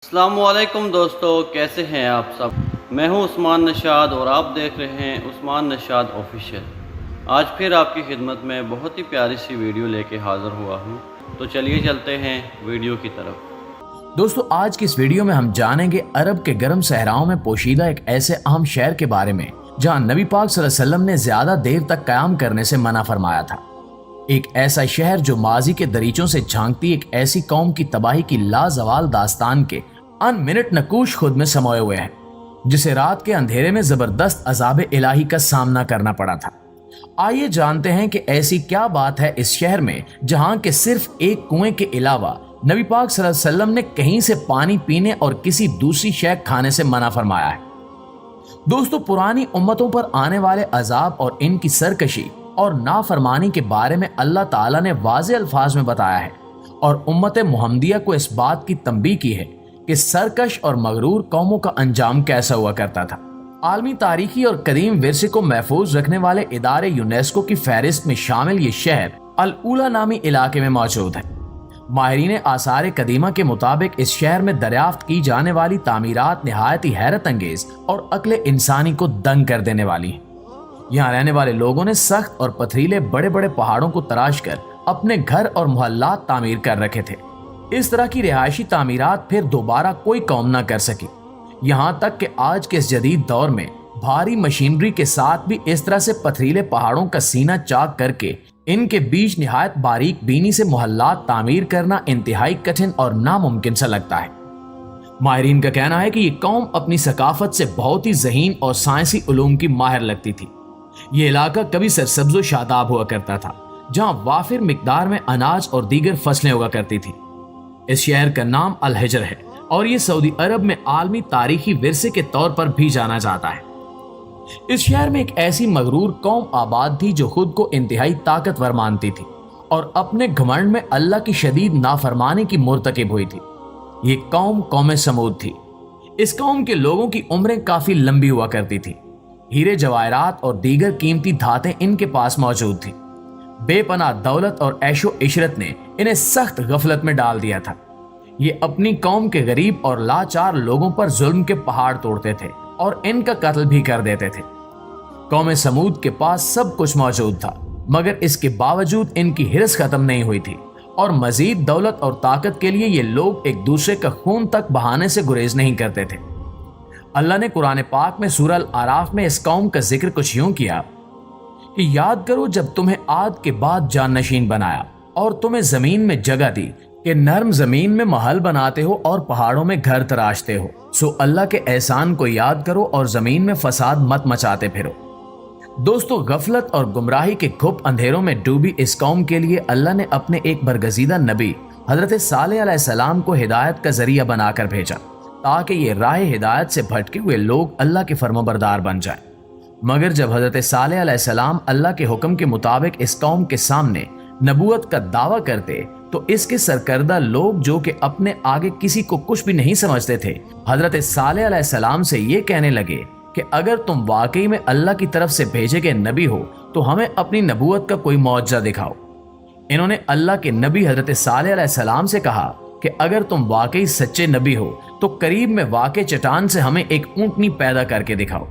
السلام علیکم دوستو، کیسے ہیں آپ سب؟ میں ہوں عثمان نشاد اور آپ دیکھ رہے ہیں عثمان نشاد آفیشیل۔ آج پھر آپ کی خدمت میں بہت ہی پیاری سی ویڈیو لے کے حاضر ہوا ہوں، تو چلیے چلتے ہیں ویڈیو کی طرف۔ دوستو آج کی اس ویڈیو میں ہم جانیں گے عرب کے گرم صحراؤں میں پوشیدہ ایک ایسے اہم شہر کے بارے میں جہاں نبی پاک صلی اللہ علیہ وسلم نے زیادہ دیر تک قیام کرنے سے منع فرمایا تھا۔ ایک ایسا شہر جو ماضی کے دریچوں سے جھانکتی ایک ایسی قوم کی تباہی کی لازوال داستان کے ان منٹ نقوش خود میں سموئے ہوئے ہیں، جسے رات کے اندھیرے میں زبردست عذاب الہی کا سامنا کرنا پڑا تھا۔ آئیے جانتے ہیں کہ ایسی کیا بات ہے اس شہر میں جہاں کے صرف ایک کنویں کے علاوہ نبی پاک صلی اللہ علیہ وسلم نے کہیں سے پانی پینے اور کسی دوسری شے کھانے سے منع فرمایا ہے۔ دوستو پرانی امتوں پر آنے والے عذاب اور ان کی سرکشی اور نافرمانی کے بارے میں اللہ تعالیٰ نے واضح الفاظ میں بتایا ہے اور امت محمدیہ کو اس بات کی تنبیہ کی ہے کہ سرکش اور مغرور قوموں کا انجام کیسا ہوا کرتا تھا۔ عالمی تاریخی اور قدیم ورثے کو محفوظ رکھنے والے ادارے یونیسکو کی فہرست میں شامل یہ شہر الاولیٰ نامی علاقے میں موجود ہے۔ ماہرین آثار قدیمہ کے مطابق اس شہر میں دریافت کی جانے والی تعمیرات نہایت ہی حیرت انگیز اور عقل انسانی کو دنگ کر دینے والی ہیں۔ یہاں رہنے والے لوگوں نے سخت اور پتھریلے بڑے بڑے پہاڑوں کو تراش کر اپنے گھر اور محلات تعمیر کر رکھے تھے۔ اس طرح کی رہائشی تعمیرات پھر دوبارہ کوئی قوم نہ کر سکی، یہاں تک کہ آج کے اس جدید دور میں بھاری مشینری کے ساتھ بھی اس طرح سے پتھریلے پہاڑوں کا سینہ چاک کر کے ان کے بیچ نہایت باریک بینی سے محلات تعمیر کرنا انتہائی کٹھن اور ناممکن سا لگتا ہے۔ ماہرین کا کہنا ہے کہ یہ قوم اپنی ثقافت سے بہت ہی ذہین اور سائنسی علوم کی ماہر لگتی تھی۔ یہ علاقہ کبھی سرسبز و شاداب ہوا کرتا تھا، جہاں وافر مقدار میں اناج اور دیگر فصلیں ہوا کرتی تھی۔ اس شہر کا نام الحجر ہے اور یہ سعودی عرب میں عالمی تاریخی ورثے کے طور پر بھی جانا جاتا ہے۔ اس شہر میں ایک ایسی مغرور قوم آباد تھی جو خود کو انتہائی طاقتور مانتی تھی اور اپنے گھمنڈ میں اللہ کی شدید نافرمانی کی مرتکب ہوئی تھی۔ یہ قوم سمود تھی۔ اس قوم کے لوگوں کی عمریں کافی لمبی ہوا کرتی تھی۔ ہیرے جواہرات اور دیگر قیمتی دھاتیں ان کے پاس موجود تھیں۔ بے پناہ دولت اور عیش و عشرت نے انہیں سخت غفلت میں ڈال دیا تھا۔ یہ اپنی قوم کے غریب اور لاچار لوگوں پر ظلم کے پہاڑ توڑتے تھے اور ان کا قتل بھی کر دیتے تھے۔ قوم سمود کے پاس سب کچھ موجود تھا، مگر اس کے باوجود ان کی ہرس ختم نہیں ہوئی تھی اور مزید دولت اور طاقت کے لیے یہ لوگ ایک دوسرے کا خون تک بہانے سے گریز نہیں کرتے تھے۔ اللہ نے قرآن پاک میں سورہ الاعراف میں اس قوم کا ذکر کچھ یوں کیا کہ یاد کرو جب تمہیں عاد کے بعد جان نشین بنایا اور تمہیں زمین میں جگہ دی کہ نرم زمین میں محل بناتے ہو اور پہاڑوں میں گھر تراشتے ہو، سو اللہ کے احسان کو یاد کرو اور زمین میں فساد مت مچاتے پھرو۔ دوستو غفلت اور گمراہی کے گھپ اندھیروں میں ڈوبی اس قوم کے لیے اللہ نے اپنے ایک برگزیدہ نبی حضرت صالح علیہ السلام کو ہدایت کا ذریعہ بنا کر بھیجا تاکہ یہ راہ ہدایت سے بھٹکے ہوئے لوگ اللہ کے فرمانبردار بن جائیں۔ مگر جب حضرت صالح علیہ السلام اللہ کے حکم کے مطابق اس قوم کے سامنے نبوت کا دعویٰ کرتے تو اس کے سرکردہ لوگ جو کہ اپنے آگے کسی کو کچھ بھی نہیں سمجھتے تھے، حضرت صالح علیہ السلام سے یہ کہنے لگے کہ اگر تم واقعی میں اللہ کی طرف سے بھیجے گئے نبی ہو تو ہمیں اپنی نبوت کا کوئی معجزہ دکھاؤ۔ انہوں نے اللہ کے نبی حضرت صالح علیہ السلام سے کہا کہ اگر تم واقعی سچے نبی ہو تو قریب میں واقع چٹان سے ہمیں ایک اونٹنی پیدا کر کے دکھاؤ،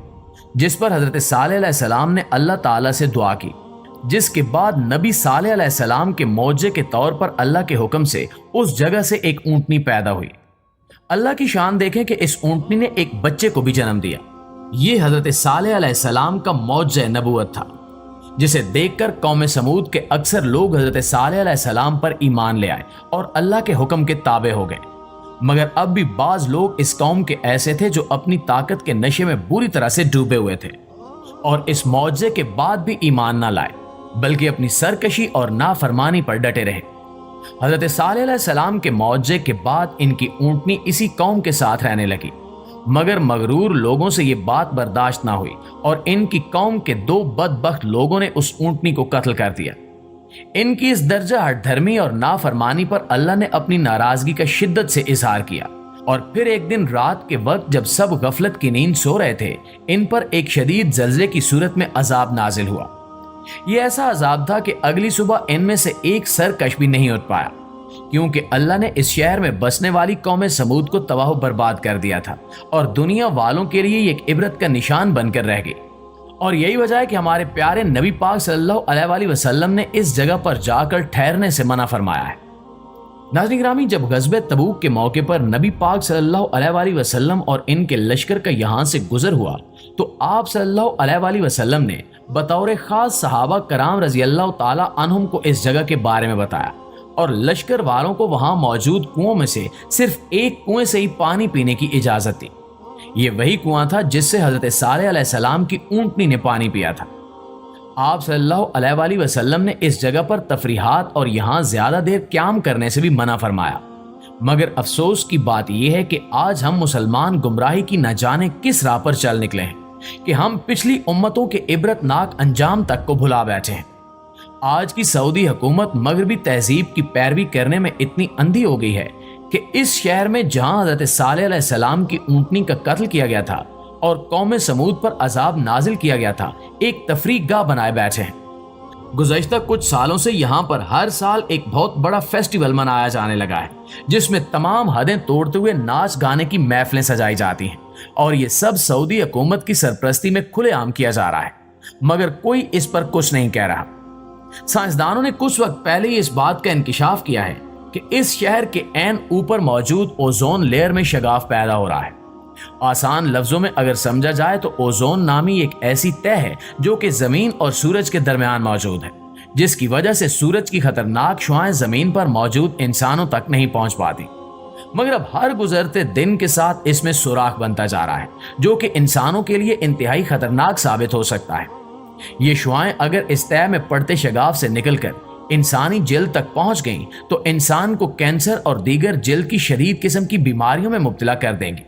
جس پر حضرت صالح علیہ السلام نے اللہ تعالیٰ سے دعا کی، جس کے بعد نبی صالح علیہ السلام کے معجزے کے طور پر اللہ کے حکم سے اس جگہ سے ایک اونٹنی پیدا ہوئی۔ اللہ کی شان دیکھیں کہ اس اونٹنی نے ایک بچے کو بھی جنم دیا۔ یہ حضرت صالح علیہ السلام کا معجزہ نبوت تھا، جسے دیکھ کر قوم سمود کے اکثر لوگ حضرت صالح علیہ السلام پر ایمان لے آئے اور اللہ کے حکم کے تابع ہو گئے۔ مگر اب بھی بعض لوگ اس قوم کے ایسے تھے جو اپنی طاقت کے نشے میں بری طرح سے ڈوبے ہوئے تھے اور اس معجزے کے بعد بھی ایمان نہ لائے، بلکہ اپنی سرکشی اور نافرمانی پر ڈٹے رہے۔ حضرت صالح علیہ السلام کے معجزے کے بعد ان کی اونٹنی اسی قوم کے ساتھ رہنے لگی، مگر مغرور لوگوں سے یہ بات برداشت نہ ہوئی اور ان کی قوم کے دو بدبخت لوگوں نے اس اونٹنی کو قتل کر دیا۔ ان کی اس درجہ ہٹ دھرمی اور نافرمانی پر اللہ نے اپنی ناراضگی کا شدت سے اظہار کیا اور پھر ایک دن رات کے وقت جب سب غفلت کی نیند سو رہے تھے، ان پر ایک شدید زلزلے کی صورت میں عذاب نازل ہوا۔ یہ ایسا عذاب تھا کہ اگلی صبح ان میں سے ایک سرکش بھی نہیں اٹھ پایا۔ کیونکہ اللہ نے اس شہر میں بسنے والی قوم سمود کو تباہ و برباد کر دیا تھا اور دنیا والوں کے لیے یہ ایک عبرت کا نشان بن کر رہ گئی۔ اور یہی وجہ ہے کہ ہمارے پیارے نبی پاک صلی اللہ علیہ وآلہ وسلم نے اس جگہ پر جا کر ٹھہرنے سے منع فرمایا ہے۔ ناظرین گرامی، جب غزوہ تبوک کے موقع پر نبی پاک صلی اللہ علیہ وآلہ وسلم اور ان کے لشکر کا یہاں سے گزر ہوا تو آپ صلی اللہ علیہ وآلہ وسلم نے بطور خاص صحابہ کرام رضی اللہ تعالی عنہم کو اس جگہ کے بارے میں بتایا اور لشکر والوں کو وہاں موجود کنووں میں سے صرف ایک کنویں سے ہی پانی پینے کی اجازت دی۔ یہ وہی کنواں تھا جس سے حضرت صالح علیہ السلام کی اونٹنی نے پانی پیا تھا۔ آپ صلی اللہ علیہ وآلہ وسلم نے اس جگہ پر تفریحات اور یہاں زیادہ دیر قیام کرنے سے بھی منع فرمایا، مگر افسوس کی بات یہ ہے کہ آج ہم مسلمان گمراہی کی نہ جانے کس راہ پر چل نکلے ہیں کہ ہم پچھلی امتوں کے عبرت ناک انجام تک کو بھلا بیٹھے ہیں۔ آج کی سعودی حکومت مغربی تہذیب کی پیروی کرنے میں اتنی اندھی ہو گئی ہے کہ اس شہر میں جہاں حضرت صالح علیہ السلام کی اونٹنی کا قتل کیا گیا تھا اور قوم سمود پر عذاب نازل کیا گیا تھا، ایک تفریح گاہ بنائے بیٹھے ہیں۔ گزشتہ کچھ سالوں سے یہاں پر ہر سال ایک بہت بڑا فیسٹیول منایا جانے لگا ہے جس میں تمام حدیں توڑتے ہوئے ناچ گانے کی محفلیں سجائی جاتی ہیں، اور یہ سب سعودی حکومت کی سرپرستی میں کھلے عام کیا جا رہا ہے، مگر کوئی اس پر کچھ نہیں کہہ رہا۔ سائنسدانوں نے کچھ وقت پہلے ہی اس بات کا انکشاف کیا ہے کہ اس شہر کے عین اوپر موجود اوزون لیئر میں شگاف پیدا ہو رہا ہے۔ آسان لفظوں میں اگر سمجھا جائے تو اوزون نامی ایک ایسی تہ ہے جو کہ زمین اور سورج کے درمیان موجود ہے، جس کی وجہ سے سورج کی خطرناک شعاعیں زمین پر موجود انسانوں تک نہیں پہنچ پاتی، مگر اب ہر گزرتے دن کے ساتھ اس میں سوراخ بنتا جا رہا ہے جو کہ انسانوں کے لیے انتہائی خطرناک ثابت ہو سکتا ہے۔ یہ شعاعیں اگر اس تہ میں پڑتے شگاف سے نکل کر انسانی جلد تک پہنچ گئیں تو انسان کو کینسر اور دیگر جلد کی شدید قسم کی بیماریوں میں مبتلا کر دیں گے۔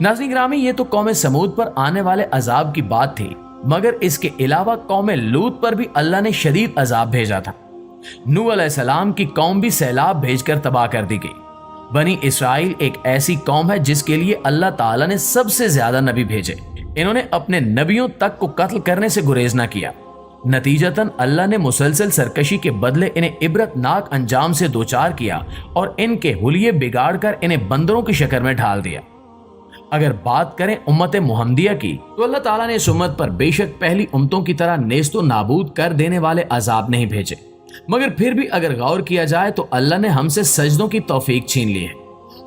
ناظرین گرامی، یہ تو قوم سمود پر آنے والے عذاب کی بات تھی، مگر اس کے علاوہ قوم لوط پر بھی اللہ نے شدید عذاب بھیجا تھا۔ نوح علیہ السلام کی قوم بھی سیلاب بھیج کر تباہ کر دی گئی۔ بنی اسرائیل ایک ایسی قوم ہے جس کے لیے اللہ تعالیٰ نے سب سے زیادہ نبی بھیجے۔ انہوں نے اپنے نبیوں تک کو قتل کرنے سے گریز نہ کیا، نتیجتاً اللہ نے مسلسل سرکشی کے بدلے انہیں عبرت ناک انجام سے دوچار کیا اور ان کے حلیے بگاڑ کر انہیں بندروں کی شکل میں ڈھال دیا۔ اگر بات کریں امت محمدیہ کی تو اللہ تعالیٰ نے اس امت پر بے شک پہلی امتوں کی طرح نیست و نابود کر دینے والے عذاب نہیں بھیجے، مگر پھر بھی اگر غور کیا جائے تو اللہ نے ہم سے سجدوں کی توفیق چھین لی ہے،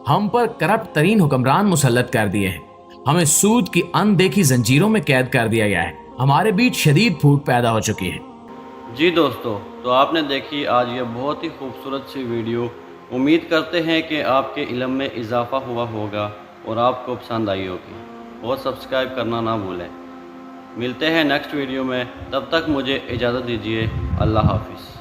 ہم پر کرپٹ ترین حکمران مسلط کر دیے ہیں، ہمیں سود کی اندیکھی زنجیروں میں قید کر دیا گیا ہے، ہمارے بیچ شدید پھوٹ پیدا ہو چکی ہے۔ جی دوستو، تو آپ نے دیکھی آج یہ بہت ہی خوبصورت سی ویڈیو۔ امید کرتے ہیں کہ آپ کے علم میں اضافہ ہوا ہوگا اور آپ کو پسند آئی ہوگی، اور سبسکرائب کرنا نہ بھولیں۔ ملتے ہیں نیکسٹ ویڈیو میں، تب تک مجھے اجازت دیجیے۔ اللہ حافظ۔